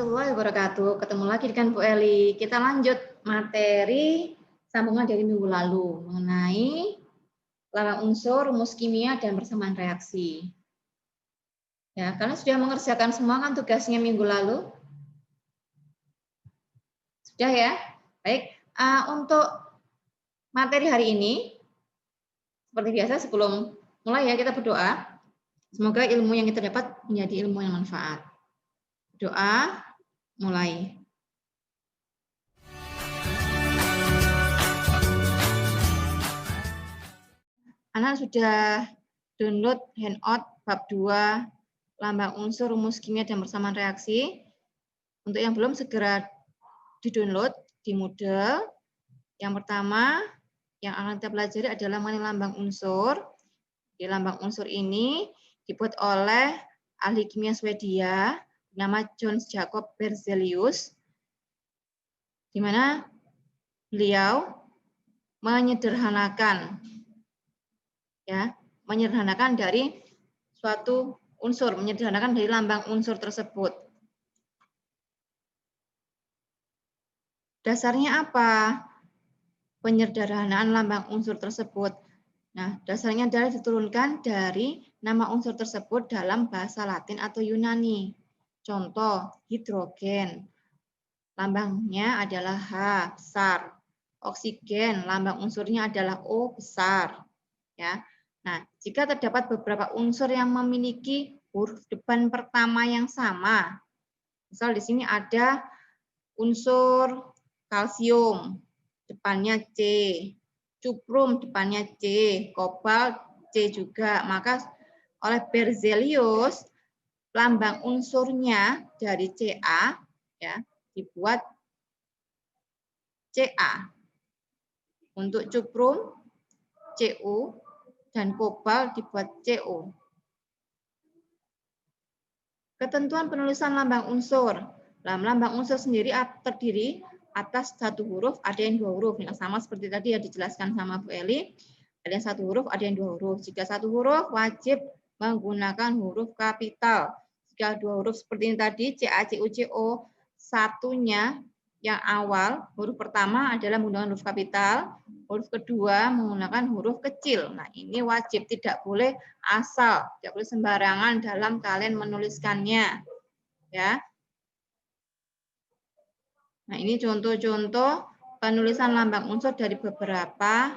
warahmatullahi wabarakatuh. Ketemu lagi dengan Bu Eli. Kita lanjut materi sambungan dari minggu lalu mengenai lambang unsur, rumus kimia, dan persamaan reaksi. Ya, kalian sudah mengerjakan semua kan tugasnya minggu lalu? Sudah ya? Baik. Untuk materi hari ini, seperti biasa sebelum mulai ya kita berdoa. Semoga ilmu yang kita dapat menjadi ilmu yang manfaat. Doa mulai. Anak sudah download handout bab 2 lambang unsur, rumus kimia, dan persamaan reaksi. Untuk yang belum segera di-download di Moodle. Yang pertama yang akan kita pelajari adalah mengenai lambang unsur. Di lambang unsur ini dibuat oleh ahli kimia Swedia nama John Jacob Berzelius, di mana beliau menyederhanakan dari suatu unsur, menyederhanakan dari lambang unsur tersebut. Dasarnya apa? Penyederhanaan lambang unsur tersebut. Nah, dasarnya adalah diturunkan dari nama unsur tersebut dalam bahasa Latin atau Yunani. Contoh, hidrogen. Lambangnya adalah H besar. Oksigen, lambang unsurnya adalah O besar. Ya. Nah, jika terdapat beberapa unsur yang memiliki huruf depan pertama yang sama. Misal di sini ada unsur kalsium, depannya C. Cuprum depannya C, kobalt C juga. Maka oleh Berzelius lambang unsurnya dari Ca ya dibuat Ca. Untuk cuprum Cu dan kobalt dibuat Co. Ketentuan penulisan lambang unsur. Dalam lambang unsur sendiri terdiri atas satu huruf, ada yang dua huruf. Yang sama seperti tadi yang dijelaskan sama Bu Eli. Ada yang satu huruf, ada yang dua huruf. Jika satu huruf, wajib menggunakan huruf kapital. Jika dua huruf seperti ini tadi, CA, CU, CO, satunya yang awal, huruf pertama adalah menggunakan huruf kapital, huruf kedua menggunakan huruf kecil. Nah, ini wajib, tidak boleh asal, tidak boleh sembarangan dalam kalian menuliskannya. Ya. Nah, ini contoh-contoh penulisan lambang unsur dari beberapa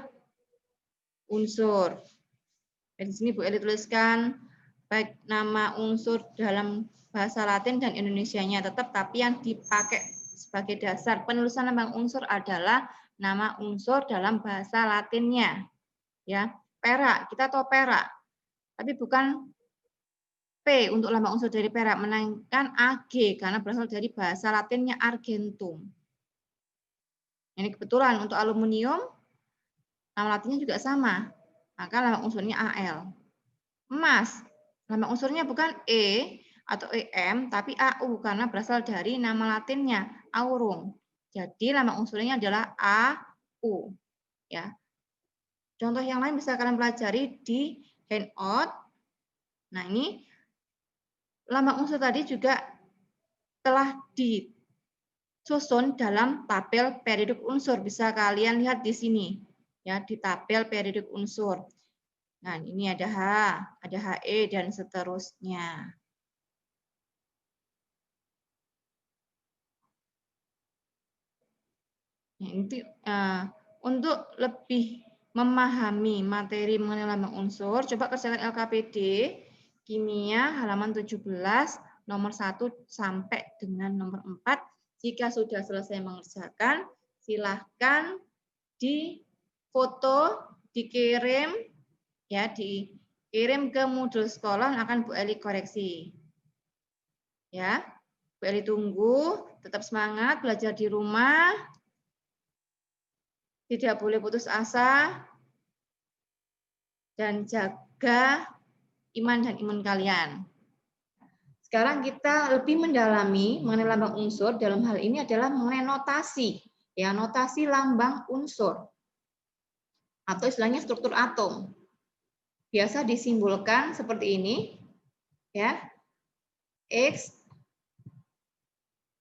unsur. Di sini Bu Eli tuliskan baik nama unsur dalam bahasa Latin dan Indonesianya tetap, tapi yang dipakai sebagai dasar penulisan lambang unsur adalah nama unsur dalam bahasa Latinnya. Ya, perak, kita tahu perak. Tapi bukan P untuk lambang unsur dari perak, melainkan Ag karena berasal dari bahasa Latinnya argentum. Ini kebetulan untuk aluminium nama Latinnya juga sama. Maka lambang unsurnya Al. Emas, lambang unsurnya bukan E atau EM, tapi AU karena berasal dari nama Latinnya aurum. Jadi lambang unsurnya adalah AU. Ya. Contoh yang lain bisa kalian pelajari di handout. Nah, ini lambang unsur tadi juga telah disusun dalam tabel periodik unsur. Bisa kalian lihat di sini. Ya, di tabel periodik unsur. Nah, ini ada H, ada He, dan seterusnya. Nah, itu, untuk lebih memahami materi mengenai lambang unsur, coba kerjakan LKPD Kimia halaman 17, nomor 1 sampai dengan nomor 4. Jika sudah selesai mengerjakan, silahkan difoto, dikirim, ya, dikirim ke Moodle sekolah, akan Bu Eli koreksi. Ya, Bu Eli tunggu, tetap semangat belajar di rumah. Tidak boleh putus asa dan jaga iman dan imun kalian. Sekarang kita lebih mendalami mengenai lambang unsur. Dalam hal ini adalah mengenai notasi, ya, notasi lambang unsur atau istilahnya struktur atom. Biasa disimbolkan seperti ini, ya. X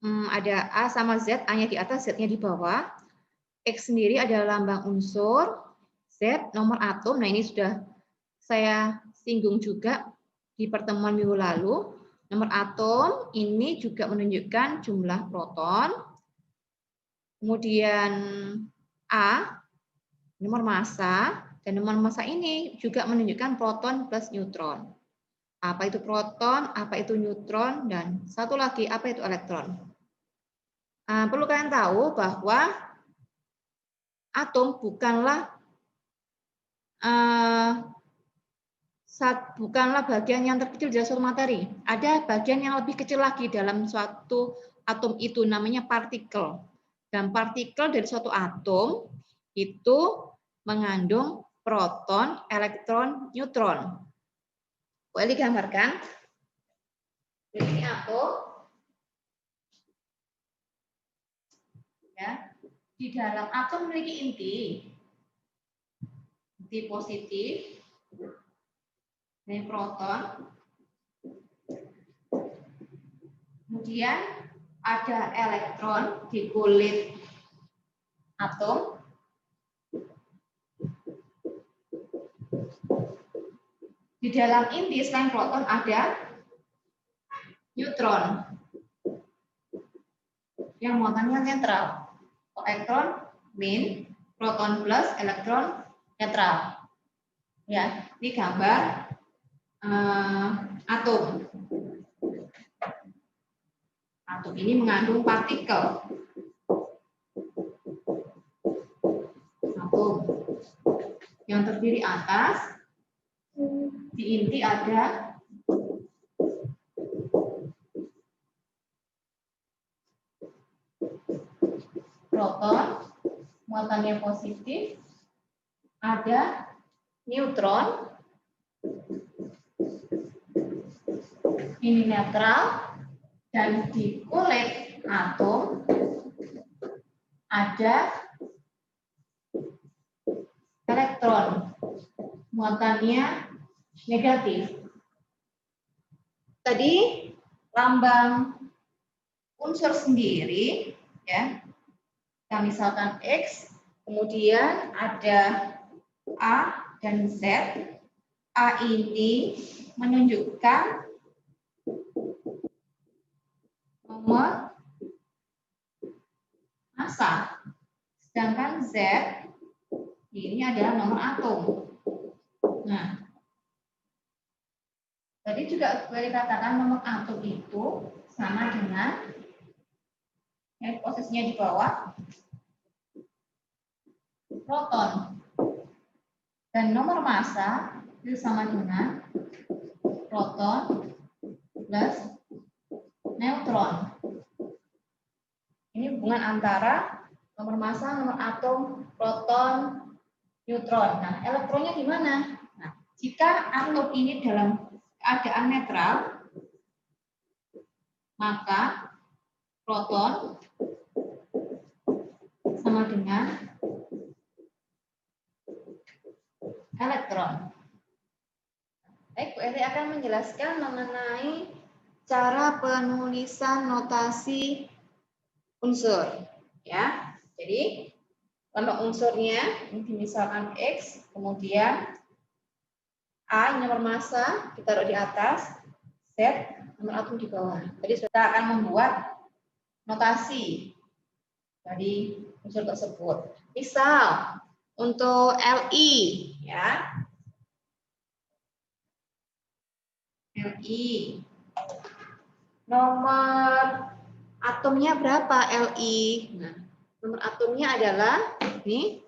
ada A sama Z, A-nya di atas, Z-nya di bawah. X sendiri adalah lambang unsur, Z nomor atom. Nah, ini sudah saya singgung juga di pertemuan minggu lalu. Nomor atom ini juga menunjukkan jumlah proton. Kemudian A, nomor massa, dan nomor massa ini juga menunjukkan proton plus neutron. Apa itu proton, apa itu neutron, dan satu lagi apa itu elektron. Perlu kalian tahu bahwa atom bukanlah bagian yang terkecil dari suatu materi. Ada bagian yang lebih kecil lagi dalam suatu atom itu, namanya partikel. Dan partikel dari suatu atom itu mengandung proton, elektron, neutron. Boleh digambarkan? Ini atom. Ya. Di dalam atom memiliki inti positif, ini proton. Kemudian ada elektron di kulit atom. Di dalam inti selain proton ada neutron yang muatannya netral. Elektron min, proton plus, elektron netral. Ya, ini gambar atom. Atom ini mengandung partikel. Atom yang terdiri atas, di inti ada proton, muatannya positif, ada neutron, ini netral, dan di kulit atom ada elektron, muatannya negatif. Tadi lambang unsur sendiri, ya, kita misalkan X, kemudian ada A dan Z. A ini menunjukkan nomor massa, sedangkan Z ini adalah nomor atom. Nah, tadi juga boleh dikatakan nomor atom itu sama dengan, ya, posisinya di bawah, proton. Dan nomor massa itu sama dengan proton plus neutron. Ini hubungan antara nomor massa, nomor atom, proton, neutron. Nah, elektronnya di mana? Nah, jika atom ini dalam keadaan netral, maka proton sama dengan elektron. Baik, Bu Eri akan menjelaskan mengenai cara penulisan notasi unsur. Ya, jadi lambang unsurnya ini misalkan X, kemudian A nomor massa ditaruh di atas, Z nomor atom di bawah. Jadi kita akan membuat notasi dari unsur tersebut. Misal untuk Li, ya. Li. Nomor atomnya berapa Li? Nah, nomor atomnya adalah ini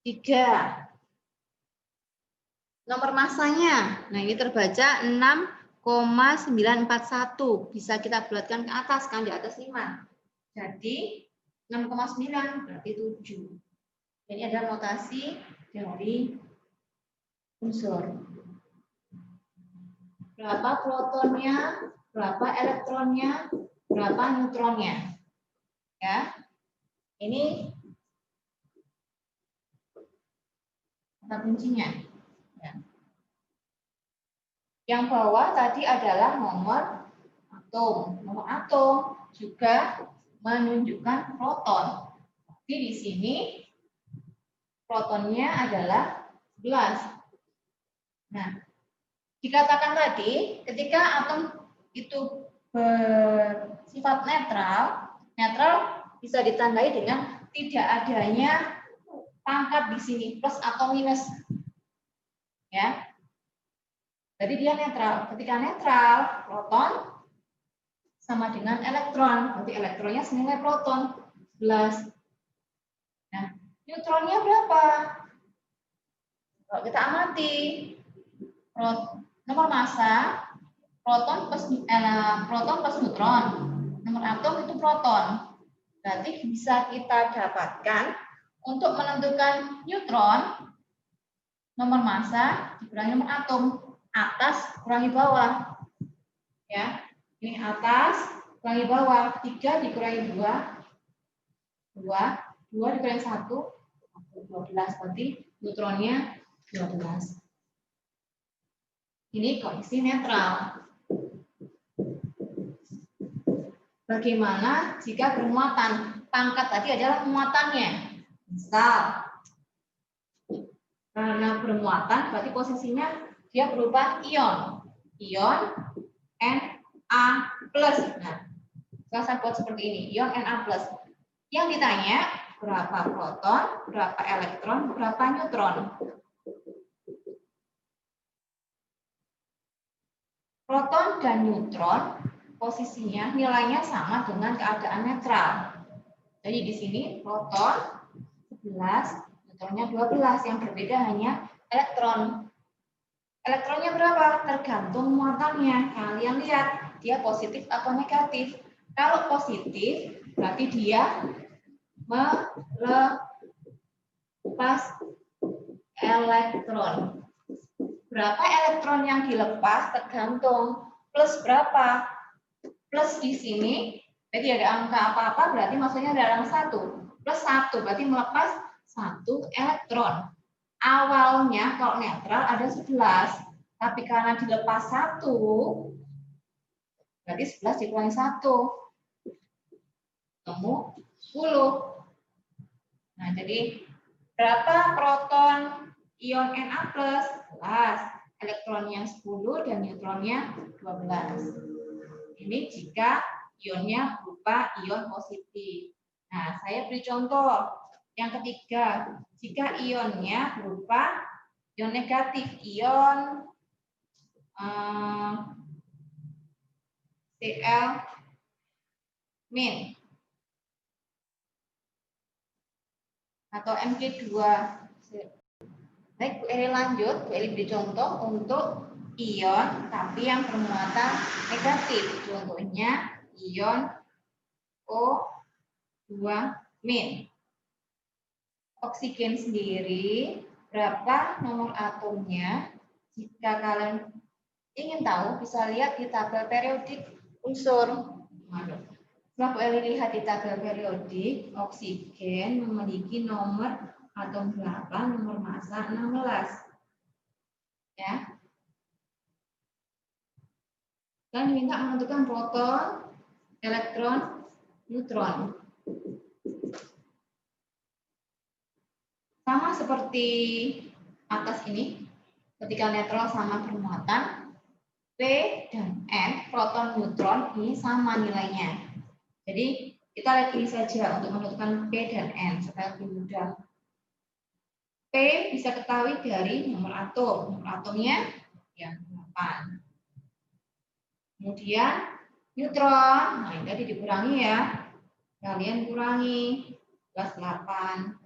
3. Nomor massanya, nah ini terbaca 6,941. Bisa kita bulatkan ke atas, kan di atas 5. Jadi 6,9 berarti 7. Ini adalah notasi dari unsur. Berapa protonnya, berapa elektronnya, berapa neutronnya. Ya. Ini kata kuncinya. Ya. Yang bawah tadi adalah nomor atom. Nomor atom juga menunjukkan proton. Jadi di sini protonnya adalah 11. Nah, dikatakan tadi ketika atom itu bersifat netral, netral bisa ditandai dengan tidak adanya pangkat di sini plus atau minus. Ya. Jadi dia netral. Ketika netral, proton sama dengan elektron. Berarti elektronnya senilai proton 11. Nah, neutronnya berapa? Kalau kita amati nomor massa proton plus neutron. Nomor atom itu proton. Berarti bisa kita dapatkan untuk menentukan neutron nomor massa dikurangi nomor atom, atas kurangi bawah. Ya. Ini atas kurangi bawah, 3 dikurangi 2, 2 dikurangi 1, 12. Berarti neutronnya 12. Ini kondisi netral. Bagaimana jika bermuatan? Pangkat tadi adalah muatannya. Misal, karena bermuatan berarti posisinya dia berupa ion. Ion Na+. Nah, saya buat seperti ini, ion Na+. Yang ditanya berapa proton, berapa elektron, berapa neutron. Proton dan neutron posisinya nilainya sama dengan keadaan netral. Jadi di sini proton 11, neutronnya 12, yang berbeda hanya elektron. Elektronnya berapa? Tergantung muatannya. Kalian lihat, dia positif atau negatif. Kalau positif, berarti dia melepas elektron. Berapa elektron yang dilepas tergantung plus berapa. Plus di sini, jadi ada angka apa-apa, berarti maksudnya ada angka 1. Plus 1, berarti melepas 1 elektron. Awalnya kalau netral ada 11, tapi karena dilepas 1, berarti 11 dikurangi 1, ketemu 10. Nah, jadi berapa proton ion Na+? 11, elektronnya 10 dan neutronnya 12. Ini jika ionnya berupa ion positif. Nah, saya beri contoh. Yang ketiga, jika ionnya berupa ion negatif, ion Cl- atau Mg2. Baik, Bu Eli lanjut. Bu Eli beri contoh untuk ion tapi yang bermuatan negatif. Contohnya ion O2-. Oksigen sendiri, berapa nomor atomnya? Jika kalian ingin tahu, bisa lihat di tabel periodik unsur. Setelah Bu Eli lihat di tabel periodik, oksigen memiliki nomor atom 8, nomor massa 16. Ya. Dan diminta menentukan proton, elektron, neutron. Sama seperti atas ini, ketika netral sama bermuatan, P dan N, proton, neutron, ini sama nilainya. Jadi, kita lihat ini saja untuk menentukan P dan N, supaya lebih mudah. P bisa ketahui dari nomor atom. Nomor atomnya yang 8. Kemudian, neutron, nah ini tadi dikurangi ya. Kalian kurangi, plus 8.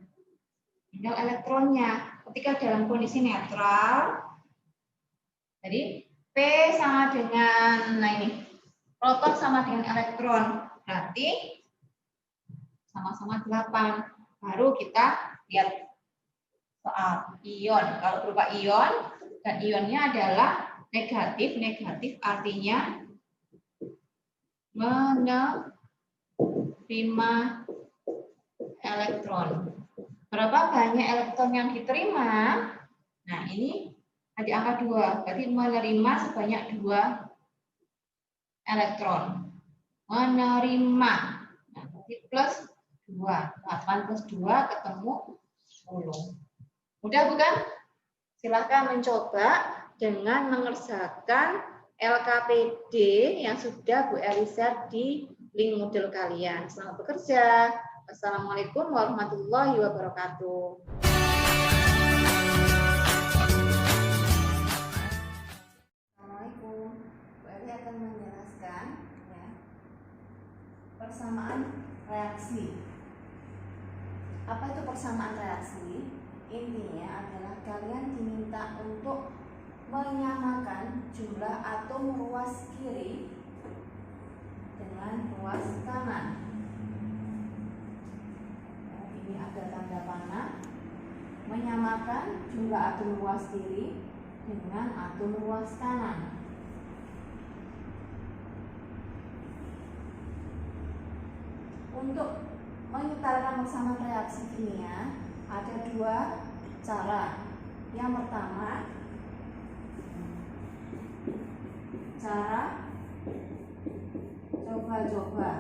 Tinggal elektronnya. Ketika dalam kondisi netral, jadi P sama dengan, nah ini, proton sama dengan elektron. Berarti sama-sama 8. Baru kita lihat soal ion. Kalau berupa ion, dan ionnya adalah negatif. Negatif artinya menerima elektron. Berapa banyak elektron yang diterima? Nah, ini ada angka 2. Berarti menerima sebanyak 2 elektron. menerima. Nah, berarti plus 2. 8 plus 2 ketemu 10. Mudah bukan? Silahkan mencoba dengan mengerjakan LKPD yang sudah Bu Eli share di link modul kalian. Selamat bekerja. Wassalamualaikum warahmatullahi wabarakatuh. Assalamualaikum. Bu Eli akan menjelaskan ya, persamaan reaksi. Apa itu persamaan reaksi? Intinya adalah kalian diminta untuk menyamakan jumlah atom ruas kiri dengan ruas kanan. Ya, ini ada tanda panah. Menyamakan jumlah atom ruas kiri dengan atom ruas kanan. Untuk menyuarakan persamaan reaksi kimia ada dua cara. Yang pertama, cara coba-coba.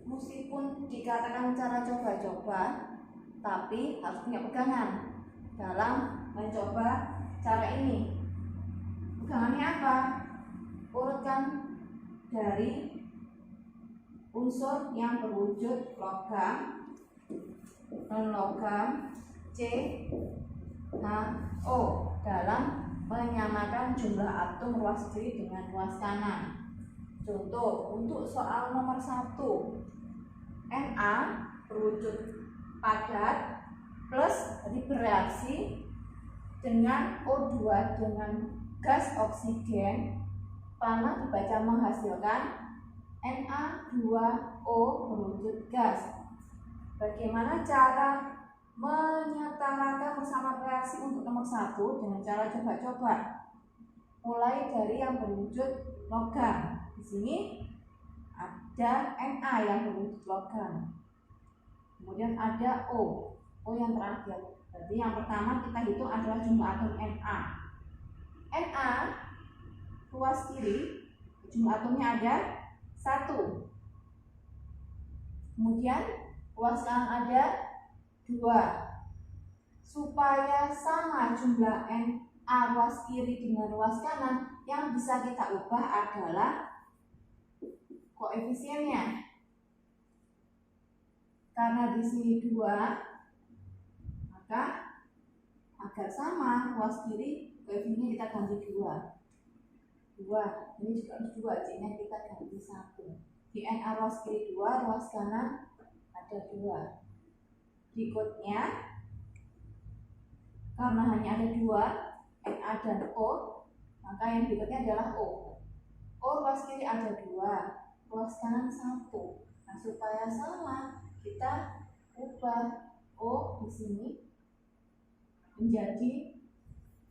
Meskipun dikatakan cara coba-coba, tapi harus punya pegangan dalam mencoba cara ini. Pegangannya apa? Urutkan dari unsur yang berwujud logam, non-logam, CH-O dalam menyamakan jumlah atom ruas kiri dengan ruas kanan. Contoh untuk soal nomor 1, Na berwujud padat plus bereaksi dengan O2 dengan gas oksigen, panah dibaca menghasilkan Na2O berwujud gas. Bagaimana cara menyetarakan persamaan reaksi untuk nomor 1 dengan cara coba-coba? Mulai dari yang berwujud logam. Di sini ada Na yang berwujud logam. Kemudian ada O yang terakhir. Berarti yang pertama kita hitung adalah jumlah atom Na. Na ruas kiri jumlah atomnya ada 1. Kemudian ruas kanan ada 2. Supaya sama jumlah Na ruas kiri dengan ruas kanan, yang bisa kita ubah adalah koefisiennya. Karena di sini 2, maka agar sama ruas kiri koefisiennya kita ganti 2. Ini juga harus 2, C-nya kita ganti 1. Di Na ruas kiri 2, ruas kanan ada 2. Berikutnya, karena hanya ada 2, Na dan O, maka yang berikutnya adalah O. O ruas kiri ada 2, ruas kanan 1. Nah, supaya sama, kita ubah O di sini menjadi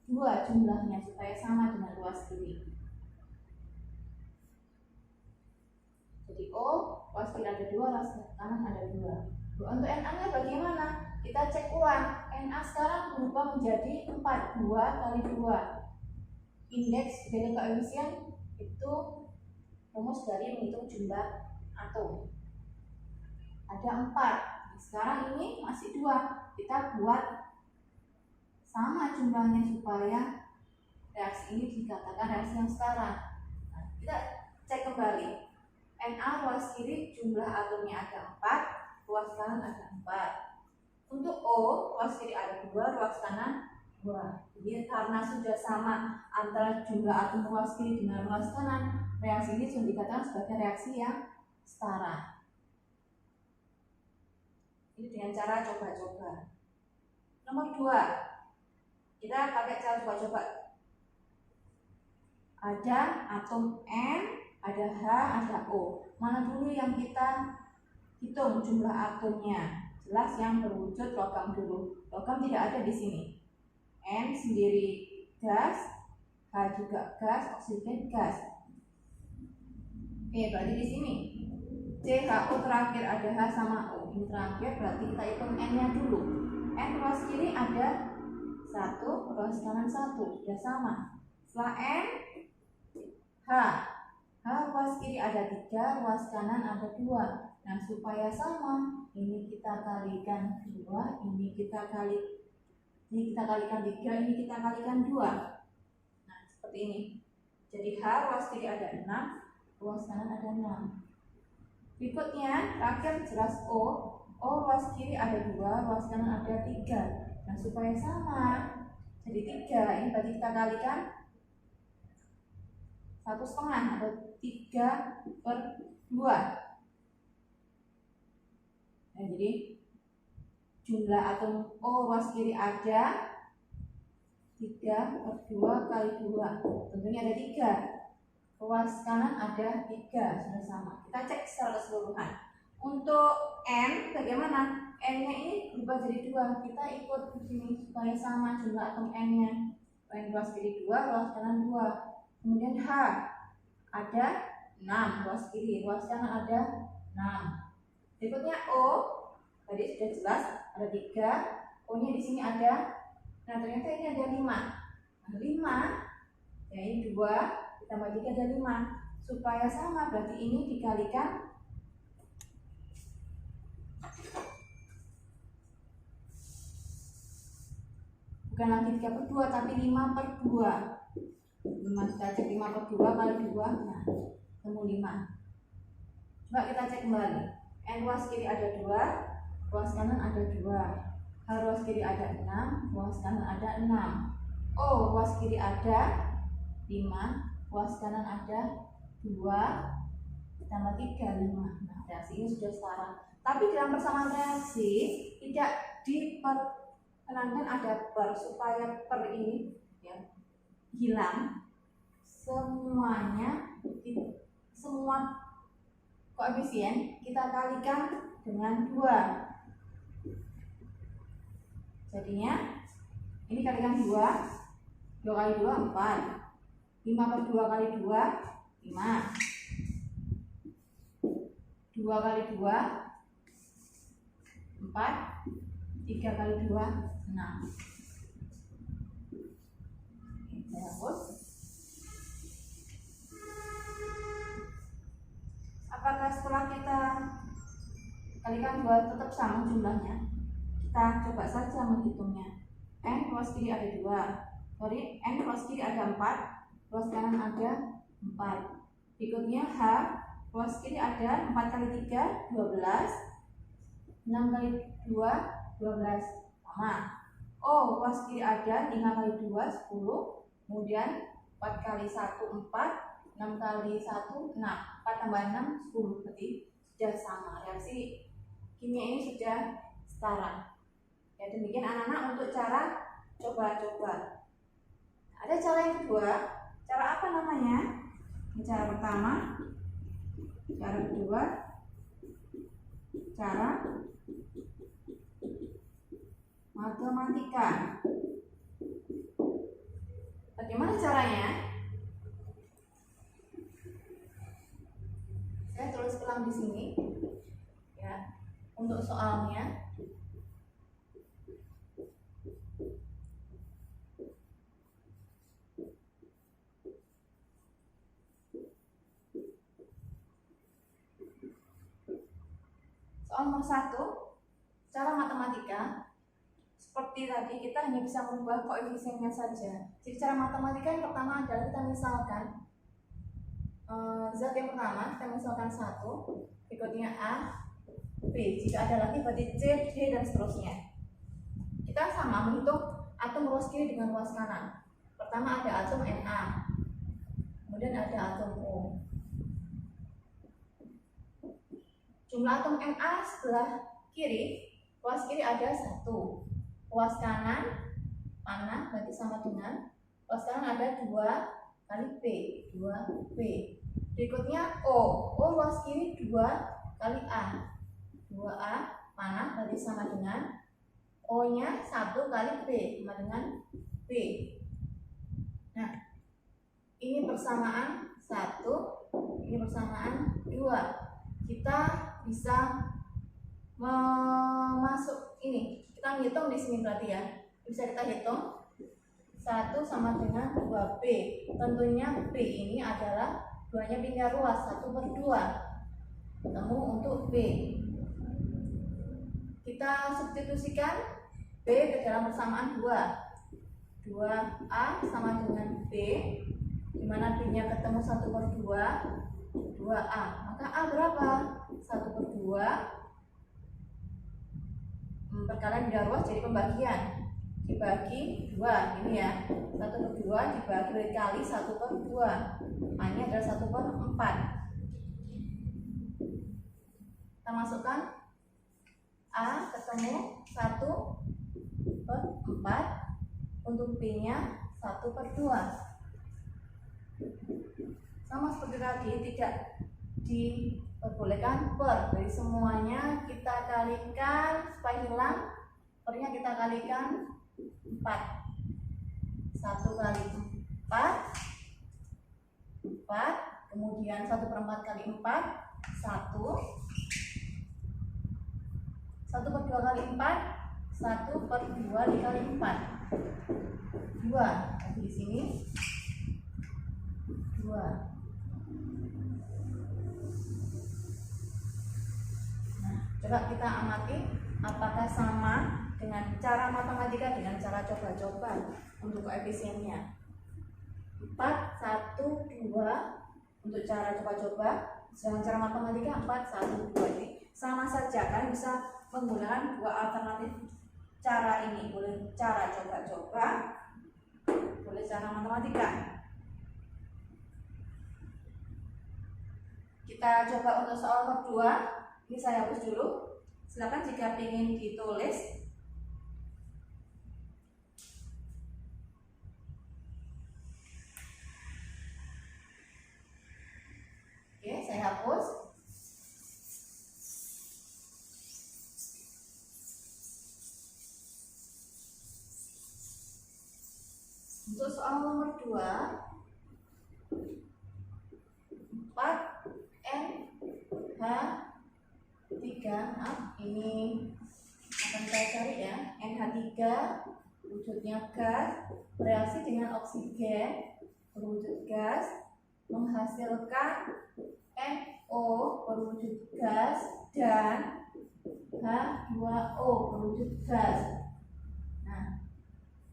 2 jumlahnya supaya sama dengan ruas kiri. Jadi O ruas kiri ada 2, ruas kanan ada 2. Untuk Na-nya bagaimana? Kita cek ulang. Na sekarang berubah menjadi 4, 2 kali 2. Indeks dari koefisien itu rumus dari menghitung jumlah atom. Ada 4. Sekarang ini masih 2. Kita buat sama jumlahnya supaya reaksi ini dikatakan reaksi yang setara. Nah, kita cek kembali. Na ruas kiri jumlah atomnya ada 4, ruas kanan ada 4. Untuk O ruas kiri ada 2, ruas kanan 2. Jadi karena sudah sama antara jumlah atom ruas kiri dengan ruas kanan, reaksi ini sudah dikatakan sebagai reaksi yang setara. Ini dengan cara coba-coba. Nomor 2, kita pakai cara coba-coba. Ada atom N, ada H, ada O. Mana dulu yang kita hitung jumlah atomnya? Jelas yang berwujud logam dulu. Logam tidak ada di sini. N sendiri gas, H juga gas, oksigen gas. Oke, berarti di sini CHO terakhir ada H sama O. Ini terakhir, berarti kita hitung N-nya dulu. N ruas kiri ada 1, ruas kanan 1, sudah sama. Setelah N, H ruas kiri ada 3, ruas kanan ada 2. Nah, supaya sama, ini kita kalikan 2, ini kita kalikan 3, ini kita kalikan 2. Nah, seperti ini. Jadi H ruas kiri ada 6, ruas kanan ada 6. Berikutnya, terakhir jelas O ruas kiri ada 2, ruas kanan ada 3. Nah, supaya sama, jadi 3, ini berarti kita kalikan 1,5 atau 3/2. Nah, jadi jumlah atom O ruas kiri ada 3/2 kali 2. Tentunya ada 3. Ruas kanan ada 3, sudah sama. Kita cek secara keseluruhan. Untuk N bagaimana? N-nya ini berubah jadi 2. Kita ikut di sini supaya sama jumlah atom N-nya. N ruas kiri 2, ruas kanan 2. Kemudian H ada 6, ruas kiri, ruas kanan ada 6. Berikutnya O, tadi sudah jelas ada 3, O-nya di sini ada. Nah, ternyata ini ada 5. Nah, 5, ya ini 2 ditambah 3 ada 5. Supaya sama berarti ini dikalikan bukan lagi 3/2 tapi 5/2. 5 kita cek 5/2 kali 2, nah temu 5. Coba kita cek kembali. N ruas kiri ada 2, ruas kanan ada 2. H ruas kiri ada 6, ruas kanan ada 6. O ruas kiri ada 5, ruas kanan ada 2, tambah 3, 5. Nah, reaksi ini sudah setara. Tapi dalam persamaan reaksi tidak diperkenankan ada per, supaya per ini ya hilang. Semua koefisien kita kalikan dengan 2. Jadinya ini kalikan 2, 2 kali 2 4, 5/2 kali 2 5, 2 kali 2 4, 3 kali 2 6. Saya hapus. Apakah setelah kita kalikan 2 tetap sama jumlahnya? Kita coba saja menghitungnya. N ruas kiri ada 2. N ruas kiri ada 4, ruas kanan ada 4. Berikutnya H ruas kiri ada 4 kali 3 12, 6 kali 2 12, sama. O ruas kiri ada 5 kali 2 10, kemudian 4 kali 1 4, 6 kali 1 6, 4 tambah 6 10, berarti sudah sama. Reaksi kimia ini sudah setara. Ya, demikian anak-anak untuk cara coba-coba. Ada cara yang kedua. Cara apa namanya? Ini cara pertama. Cara kedua. Cara matematika. Bagaimana caranya? Saya tulis ulang di sini. Ya, untuk soalnya. Soal nomor 1, cara matematika. Seperti tadi, kita hanya bisa merubah koefisiennya saja. Jadi cara matematika yang pertama adalah kita misalkan zat yang pertama, kita misalkan 1, berikutnya A, B. Jika ada lagi berarti C, D, dan seterusnya. Kita sama menghitung atom ruas kiri dengan ruas kanan. Pertama ada atom Na, kemudian ada atom O. Jumlah atom Na sebelah kiri, ruas kiri ada 1, ruas kanan mana berarti sama dengan ruas kanan ada 2 kali P, 2P. Berikutnya O ruas kiri 2 kali A, 2A mana berarti sama dengan O nya 1 kali P, sama dengan P. Nah, ini persamaan 1, ini persamaan 2. Kita bisa masuk ini, kita menghitung di sini berarti ya. Bisa kita hitung 1 sama dengan 2P. Tentunya P ini adalah 2-nya pindah ruas, 1/2. Ketemu untuk B. Kita substitusikan B ke dalam persamaan 2. 2A sama dengan B, dimana B-nya ketemu 1/2, 2A. Maka A berapa? 1/2 perkalian pindah ruas jadi pembagian, dibagi 2, ini ya, 1/2 dibagi kali 1/2, A-nya adalah 1/4. Kita masukkan A ketemu 1/4, untuk B-nya 1/2. Sama seperti tadi, tidak diperbolehkan per, jadi semuanya kita kalikan supaya hilang, pernya kita kalikan 4. 1 kali 4, 4, kemudian 1/4 kali 4, 1. 1/2 kali 4, 1/2 dikali 4, 2. Lagi di sini 2. Nah, coba kita amati apakah sama dengan cara matematika dengan cara coba-coba untuk koefisiennya. 4, 1, 2 untuk cara coba-coba, sedangkan cara matematika 4, 1, 2. Ini sama saja, kalian bisa menggunakan dua alternatif cara ini, boleh cara coba-coba, boleh cara matematika. Kita coba untuk soal nomor 2. Ini saya hapus dulu. Silakan jika ingin ditulis. Oke, saya hapus. Untuk soal nomor 2, 4 NH3, ini akan saya cari ya. NH3 wujudnya gas, bereaksi dengan oksigen berwujud gas, menghasilkan NO berwujud gas dan H2O berwujud gas. Nah,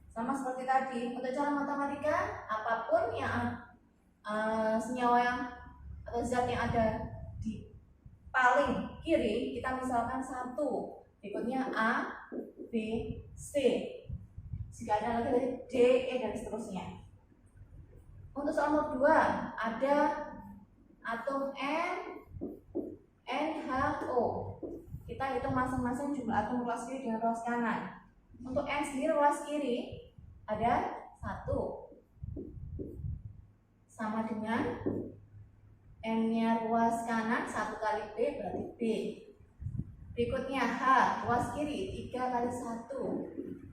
sama seperti tadi, untuk cara matematika, apapun yang senyawa yang atau zat yang ada di paling kiri, kita misalkan 1, berikutnya A, B, C. Jika ada lagi dari D, E, dan seterusnya. Untuk soal nomor 2, ada atom N, NHO. Kita hitung masing-masing jumlah atom ruas kiri dengan ruas kanan. Untuk N sendiri ruas kiri ada 1, sama dengan N-nya ruas kanan 1 kali B berarti B. Berikutnya H ruas kiri 3 kali 1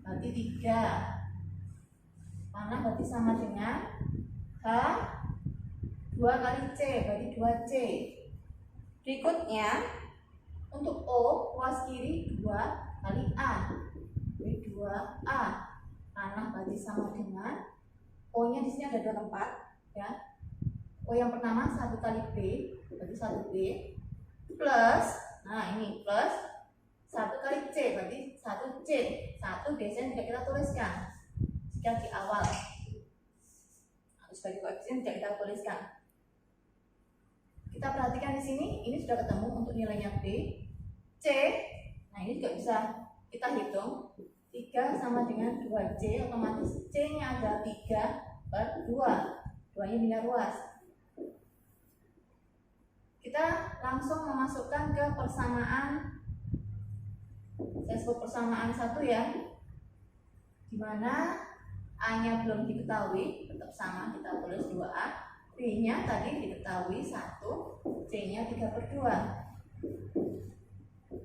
berarti 3. Mana berarti sama dengan H 2 kali C berarti 2C. Berikutnya untuk O ruas kiri 2 kali A berarti 2A. Mana berarti sama dengan O-nya di sini ada 2 tempat ya. O yang pertama 1 kali B berarti 1B plus, nah ini plus 1 kali C berarti 1C. 1 biasanya tidak kita tuliskan jika di awal, sebagai koefisien tidak kita tuliskan. Kita perhatikan di sini, ini sudah ketemu untuk nilainya B, C. Nah ini juga bisa kita hitung, 3 sama dengan 2C, otomatis C-nya ada 3/2, 2-nya bina ruas. Kita langsung memasukkan ke persamaan, saya sebut persamaan 1 ya, dimana A-nya belum diketahui, tetap sama, kita tulis 2A. B-nya tadi diketahui 1, C-nya 3/2.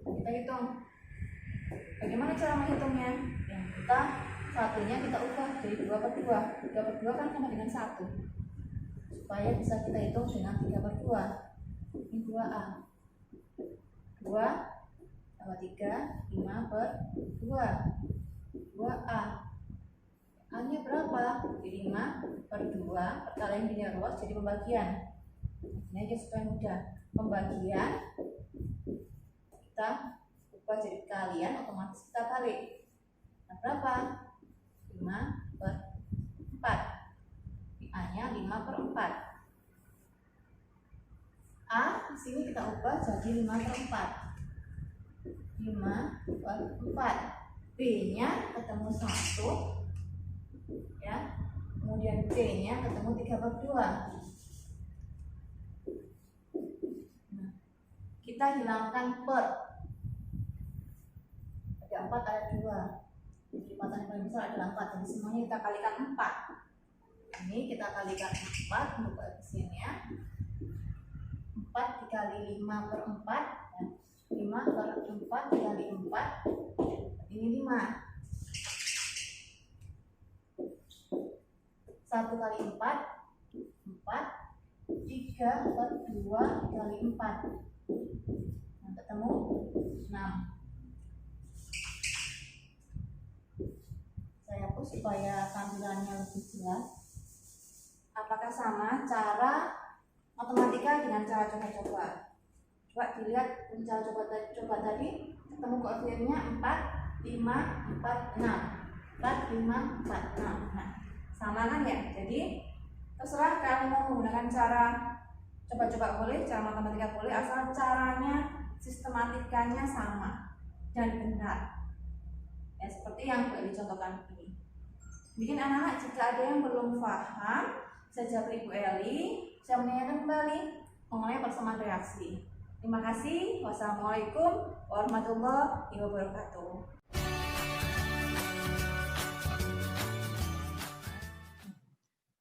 Kita hitung. Bagaimana cara menghitungnya? Yang kita satunya kita ubah jadi 2/2. 3/2 kan sama dengan 1. Supaya bisa kita hitung dengan 3/2. Ini 2A. 2 tambah 3, 5/2. 2A. A-nya berapa? Jadi 5/2, perkalian bina ruas jadi pembagian. Ini aja supaya mudah. Pembagian kita ubah jadi kalian, otomatis kita balik. Nah, berapa? 5/4. A-nya 5/4. A di sini kita ubah jadi 5/4. 5/4. B-nya ketemu 1, ya. Kemudian C-nya ketemu 3/2. Nah, kita hilangkan per. Ada 4, ada 2. Lipatan yang paling besar adalah 4. Jadi semuanya kita kalikan 4. Ini kita kalikan 4 untuk koefisiennya. 4 dikali 5/4, ya. 5/4 dikali 4, ini 5. 1 kali 4, 4. 3/2 dikali 4. Nah, ketemu 6. Saya hapus supaya tampilannya lebih jelas. Apakah sama cara matematika dengan cara coba-coba? Coba dilihat cara coba tadi, ketemu koefisiennya 4, 5, 4, 6. 4, 5, 4, 6. Nah, sama kan ya? Jadi terserah kalian mau menggunakan cara coba-coba boleh, cara matematika boleh, asal caranya, sistematikanya sama dan benar. Ya, seperti yang boleh dicontohkan ini. Mungkin anak-anak jika ada yang belum paham, bisa japri Ibu Eli, saya menanyakan kembali mengenai persamaan reaksi. Terima kasih. Wassalamualaikum warahmatullahi wabarakatuh.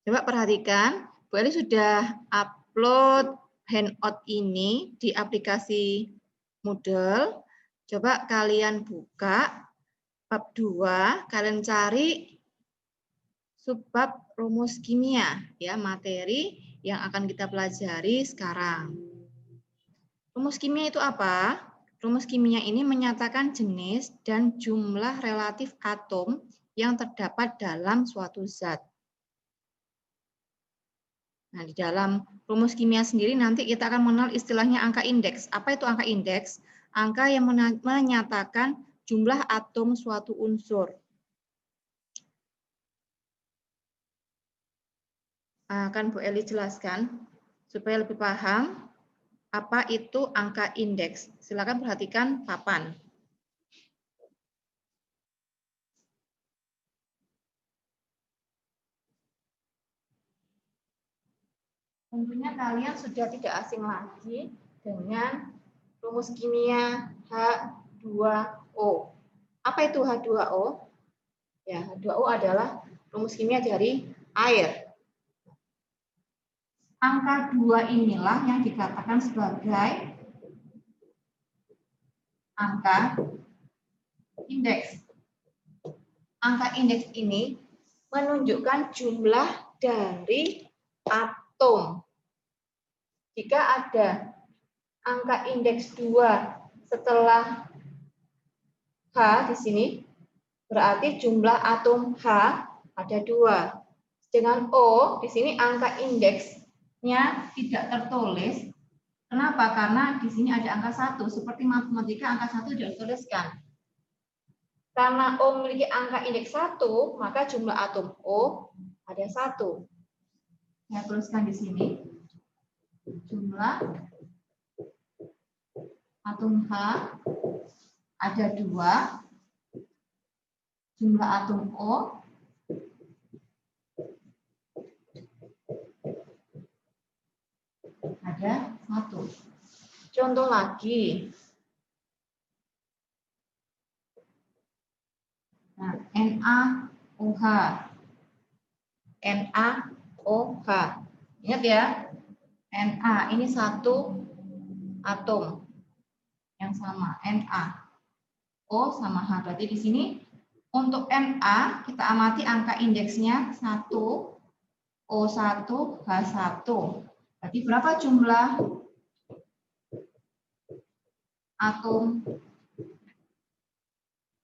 Coba perhatikan, Bu Eli sudah upload handout ini di aplikasi Moodle. Coba kalian buka bab 2, kalian cari subbab rumus kimia, ya, materi yang akan kita pelajari sekarang. Rumus kimia itu apa? Rumus kimia ini menyatakan jenis dan jumlah relatif atom yang terdapat dalam suatu zat. Nah, di dalam rumus kimia sendiri nanti kita akan mengenal istilahnya angka indeks. Apa itu angka indeks? Angka yang menyatakan jumlah atom suatu unsur. Akan Bu Eli jelaskan supaya lebih paham apa itu angka indeks. Silakan perhatikan papan. Tentunya kalian sudah tidak asing lagi dengan rumus kimia H2O. Apa itu H2O? Ya, H2O adalah rumus kimia dari air. Angka 2 inilah yang dikatakan sebagai angka indeks. Angka indeks ini menunjukkan jumlah dari atom. Jika ada angka indeks 2 setelah H di sini, berarti jumlah atom H ada 2. Dengan O, di sini angka indeksnya tidak tertulis. Kenapa? Karena di sini ada angka 1. Seperti matematika, angka 1 dituliskan. Karena O memiliki angka indeks 1, maka jumlah atom O ada 1. Saya tuliskan di sini. Jumlah atom H ada 2. Jumlah atom O ada 1. Contoh lagi. Nah, NaOH. NaOH. Ingat ya, Na ini satu atom yang sama, Na. O sama H. Berarti di sini untuk Na kita amati angka indeksnya 1, O1, H1. Berarti berapa jumlah atom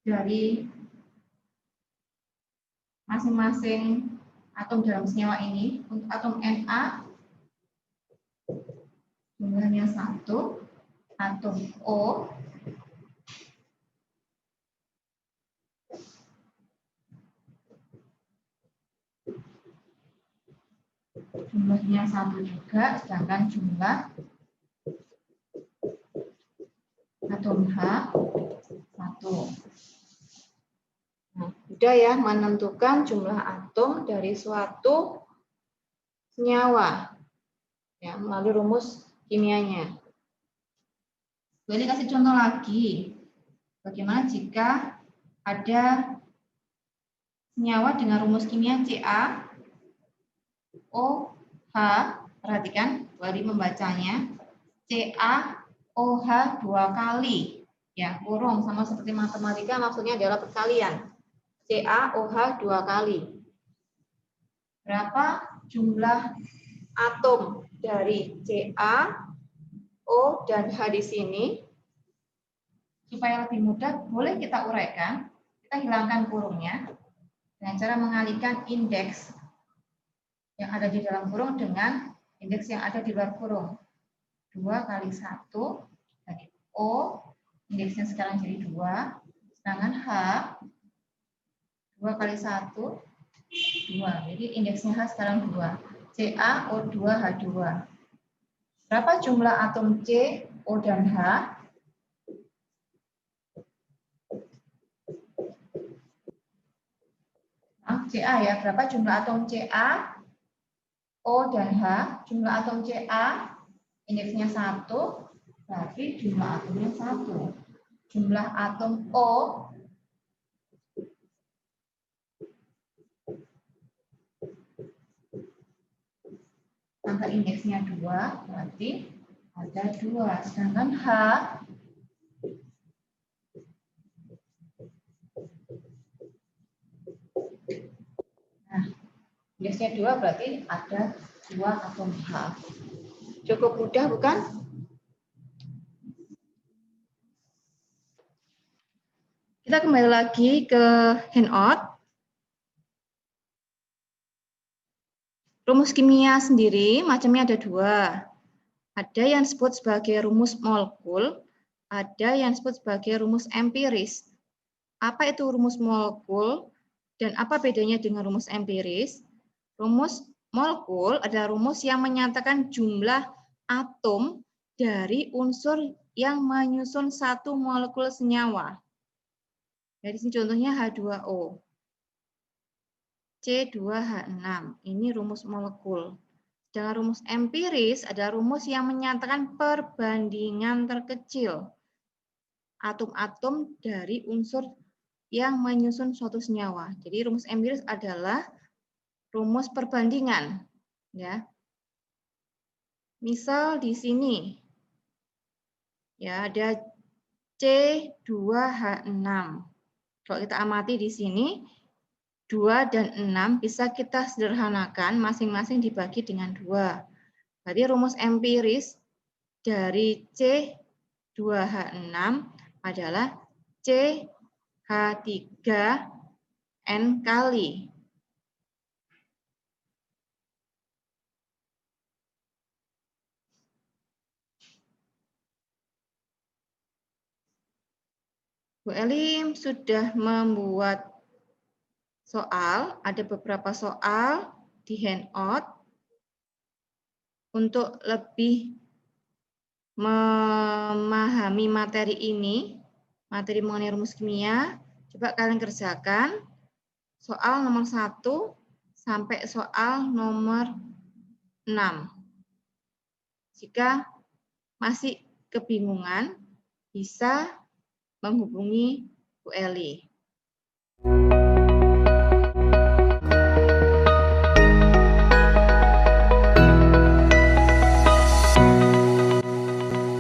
dari masing-masing atom dalam senyawa ini? Untuk atom Na jumlahnya 1, atom O jumlahnya 1 juga, sedangkan jumlah atom H 1. Nah, mudah ya menentukan jumlah atom dari suatu senyawa ya melalui rumus kimianya. Boleh kasih contoh lagi. Bagaimana jika ada senyawa dengan rumus kimia Ca OH, perhatikan, Wali membacanya CaOH 2 kali. Ya, kurung sama seperti matematika maksudnya adalah perkalian. CaOH 2 kali. Berapa jumlah Atom dari Ca, O, dan H di sini. Supaya lebih mudah, boleh kita uraikan. Kita hilangkan kurungnya dengan cara mengalihkan indeks yang ada di dalam kurung dengan indeks yang ada di luar kurung. 2 kali 1 dari O, indeksnya sekarang jadi 2, sedangkan H 2 kali 1 2. Jadi indeksnya H sekarang 2. CaO2 H2. Berapa jumlah atom C, O dan H? Ca ya, berapa jumlah atom Ca, O dan H? Jumlah atom Ca indeksnya 1, berarti jumlah atomnya 1. Jumlah atom O angka indeksnya 2, berarti ada 2. Sedangkan H indeksnya 2, berarti ada 2 atom H. Cukup mudah bukan? Kita kembali lagi ke handout. Rumus kimia sendiri macamnya ada 2. Ada yang disebut sebagai rumus molekul, ada yang disebut sebagai rumus empiris. Apa itu rumus molekul dan apa bedanya dengan rumus empiris? Rumus molekul adalah rumus yang menyatakan jumlah atom dari unsur yang menyusun satu molekul senyawa. Dari sini contohnya H2O, C2H6. Ini rumus molekul. Sedangkan rumus empiris adalah rumus yang menyatakan perbandingan terkecil atom-atom dari unsur yang menyusun suatu senyawa. Jadi rumus empiris adalah rumus perbandingan, ya. Misal di sini ya ada C2H6. Kalau kita amati di sini 2 dan 6 bisa kita sederhanakan masing-masing dibagi dengan 2. Berarti rumus empiris dari C2H6 adalah CH3N kali. Bu Eli sudah membuat soal, ada beberapa soal di handout. Untuk lebih memahami materi ini, materi mengenai rumus kimia, coba kalian kerjakan soal nomor 1 sampai soal nomor 6. Jika masih kebingungan, bisa menghubungi Bu Eli.